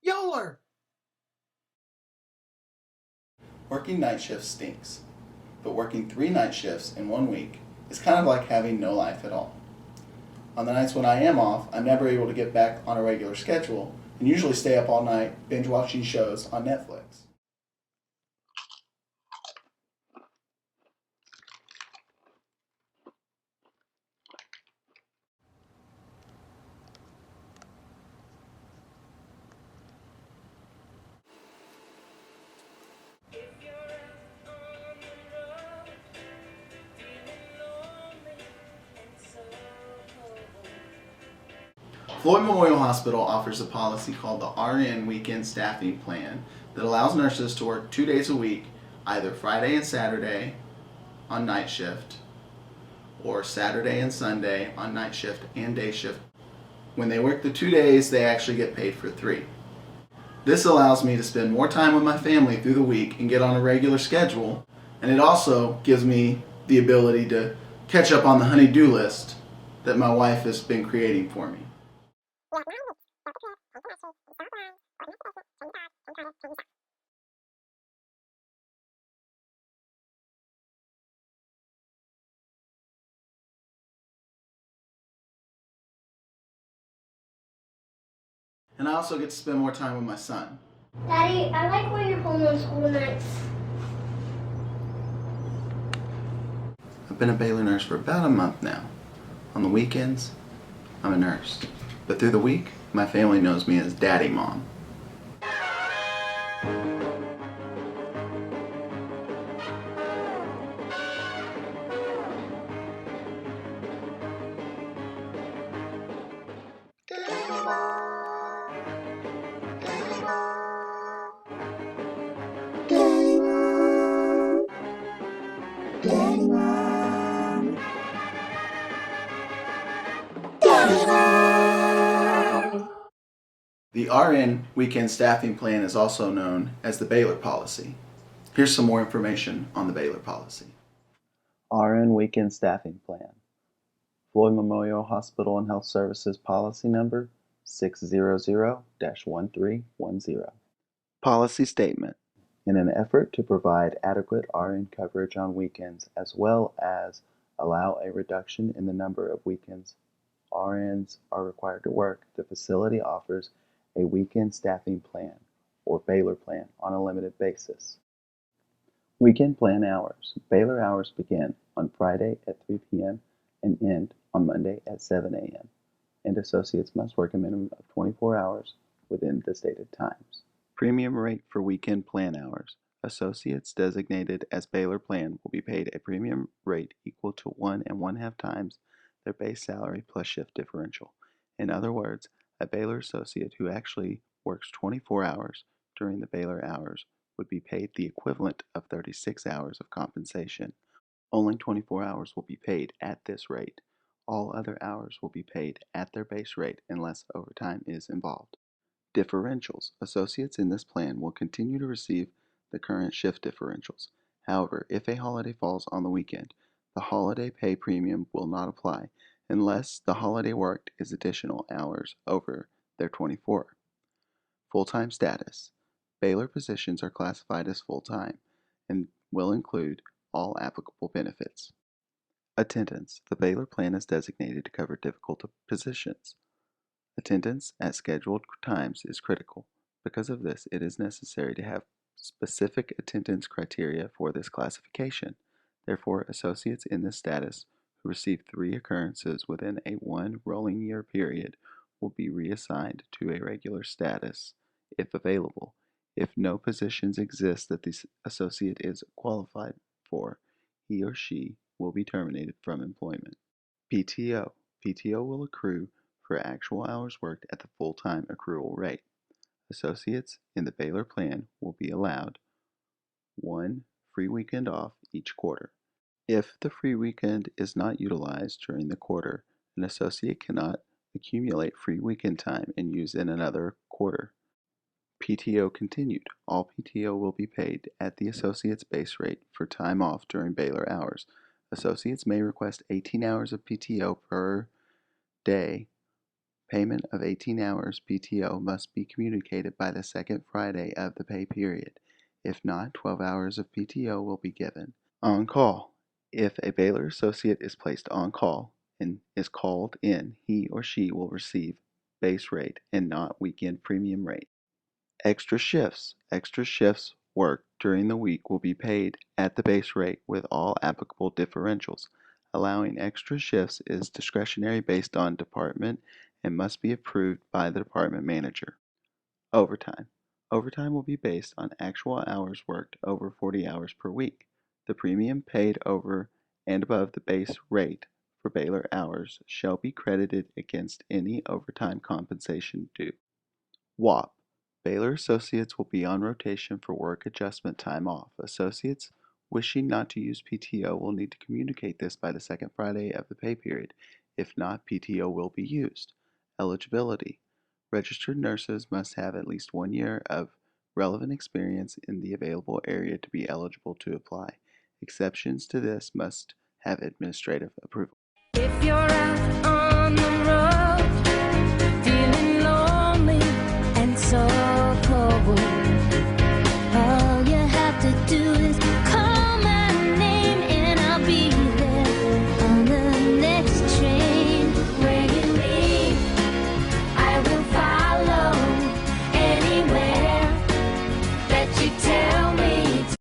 Yoler! Working night shifts stinks, but working 3 night shifts in 1 week is kind of like having no life at all. On the nights when I am off, I'm never able to get back on a regular schedule and usually stay up all night binge watching shows on Netflix. Floyd Memorial Hospital offers a policy called the RN Weekend Staffing Plan that allows nurses to work 2 days a week, either Friday and Saturday on night shift, or Saturday and Sunday on night shift and day shift. When they work the 2 days, they actually get paid for 3. This allows me to spend more time with my family through the week and get on a regular schedule, and it also gives me the ability to catch up on the honey-do list that my wife has been creating for me. And I also get to spend more time with my son. Daddy, I like when you're home on school nights. I've been a Baylor nurse for about a month now. On the weekends, I'm a nurse. But through the week, my family knows me as Daddy Mom. The RN Weekend Staffing Plan is also known as the Baylor Policy. Here's some more information on the Baylor Policy. RN Weekend Staffing Plan. Floyd Memorial Hospital and Health Services Policy Number 600-1310. Policy Statement. In an effort to provide adequate RN coverage on weekends as well as allow a reduction in the number of weekends RNs are required to work, the facility offers a weekend staffing plan, or Baylor plan, on a limited basis. Weekend plan hours. Baylor hours begin on Friday at 3 p.m. and end on Monday at 7 a.m., and associates must work a minimum of 24 hours within the stated times. Premium rate for weekend plan hours. Associates designated as Baylor plan will be paid a premium rate equal to 1.5 times their base salary plus shift differential. In other words, a Baylor associate who actually works 24 hours during the Baylor hours would be paid the equivalent of 36 hours of compensation. Only 24 hours will be paid at this rate. All other hours will be paid at their base rate unless overtime is involved. Differentials. Associates in this plan will continue to receive the current shift differentials. However, if a holiday falls on the weekend, the holiday pay premium will not apply unless the holiday worked is additional hours over their 24. Full-time status. Baylor positions are classified as full-time and will include all applicable benefits. Attendance. The Baylor plan is designated to cover difficult positions. Attendance at scheduled times is critical. Because of this, it is necessary to have specific attendance criteria for this classification. Therefore, associates in this status who receive 3 occurrences within a 1 rolling year period will be reassigned to a regular status, if available. If no positions exist that the associate is qualified for, he or she will be terminated from employment. PTO. PTO will accrue for actual hours worked at the full-time accrual rate. Associates in the Baylor plan will be allowed 1 free weekend off each quarter. If the free weekend is not utilized during the quarter, an associate cannot accumulate free weekend time and use in another quarter. PTO continued. All PTO will be paid at the associate's base rate for time off during Baylor hours. Associates may request 18 hours of PTO per day Payment of 18 hours PTO must be communicated by the second Friday of the pay period. If not, 12 hours of PTO will be given. On call. If a Baylor associate is placed on call and is called in, he or she will receive base rate and not weekend premium rate. Extra shifts. Extra shifts worked during the week will be paid at the base rate with all applicable differentials. Allowing extra shifts is discretionary based on department and must be approved by the department manager. Overtime. Overtime will be based on actual hours worked over 40 hours per week. The premium paid over and above the base rate for Baylor hours shall be credited against any overtime compensation due. WAP. Baylor associates will be on rotation for work adjustment time off. Associates wishing not to use PTO will need to communicate this by the second Friday of the pay period. If not, PTO will be used. Eligibility. Registered nurses must have at least 1 year of relevant experience in the available area to be eligible to apply. Exceptions to this must have administrative approval. If you're out on the road